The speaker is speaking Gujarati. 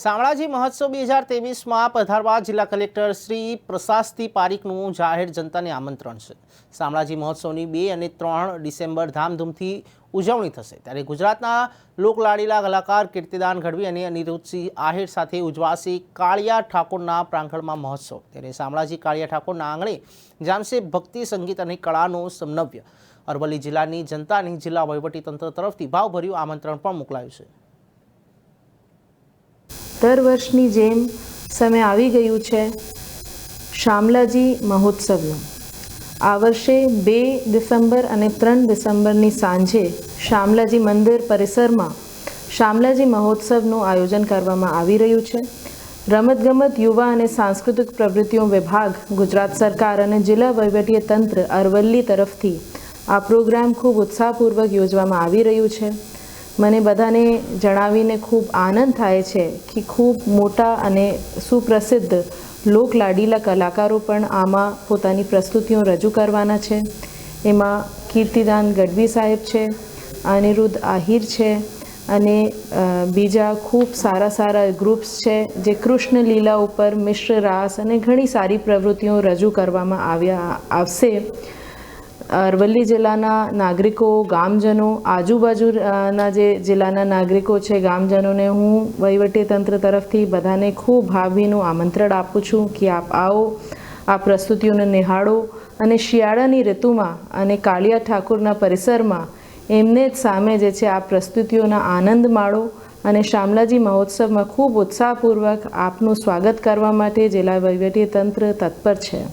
શામળાજી મહોત્સવ 2023માં પધારવા જિલ્લા કલેક્ટર શ્રી પ્રશાંતિ પારીખનું જાહેર જનતાને આમંત્રણ છે। શામળાજી મહોત્સવની 2 અને 3 ડિસેમ્બર ધામધૂમથી ઉજવણી થશે, ત્યારે ગુજરાતના લોકલાડીલા કલાકાર કીર્તિદાન ગઢવી અને અનિરુદ્ધસિંહ આહિર સાથે ઉજવાશે કાળિયા ઠાકોરના પ્રાંગણમાં મહોત્સવ। ત્યારે શામળાજી કાળિયા ઠાકોરના આંગણે જામશે ભક્તિ, સંગીત અને કળાનો સમન્વય। અરવલ્લી જિલ્લાની જનતાને જિલ્લા વહીવટીતંત્ર તરફથી ભાવભર્યું આમંત્રણ પણ મોકલાયું છે। દર વર્ષની જેમ સમય આવી ગયું છે શામળાજી મહોત્સવનું। આ વર્ષે 2 ડિસેમ્બર અને 3 ડિસેમ્બરની સાંજે શામળાજી મંદિર પરિસરમાં શામળાજી મહોત્સવનું આયોજન કરવામાં આવી રહ્યું છે। રમતગમત, યુવા અને સાંસ્કૃતિક પ્રવૃત્તિઓ વિભાગ, ગુજરાત સરકાર અને જિલ્લા વહીવટીતંત્ર અરવલ્લી તરફથી આ પ્રોગ્રામ ખૂબ ઉત્સાહપૂર્વક યોજવામાં આવી રહ્યું છે। મને બધાને જણાવીને ખૂબ આનંદ થાય છે કે ખૂબ મોટા અને સુપ્રસિદ્ધ લોકલાડીલા કલાકારો પણ આમાં પોતાની પ્રસ્તુતિઓ રજૂ કરવાના છે। એમાં કીર્તિદાન ગઢવી સાહેબ છે, અનિરુદ્ધ આહિર છે અને બીજા ખૂબ સારા ગ્રુપ્સ છે જે કૃષ્ણ લીલા ઉપર મિશ્ર રાસ અને ઘણી સારી પ્રવૃત્તિઓ રજૂ કરવામાં આવશે। અરવલ્લી જિલ્લાના નાગરિકો, ગામજનો, આજુબાજુના જે જિલ્લાના નાગરિકો છે, ગામજનોને હું વહીવટીતંત્ર તરફથી બધાને ખૂબ ભાવભીનું આમંત્રણ આપું છું કે આપ આવો, આ પ્રસ્તુતિઓને નિહાળો અને શિયાળાની ઋતુમાં અને કાળિયા ઠાકોરના પરિસરમાં એમને જ સામે જે છે આ પ્રસ્તુતિઓના આનંદ માણો અને શામળાજી મહોત્સવમાં ખૂબ ઉત્સાહપૂર્વક આપનું સ્વાગત કરવા માટે જિલ્લા વહીવટીતંત્ર તત્પર છે।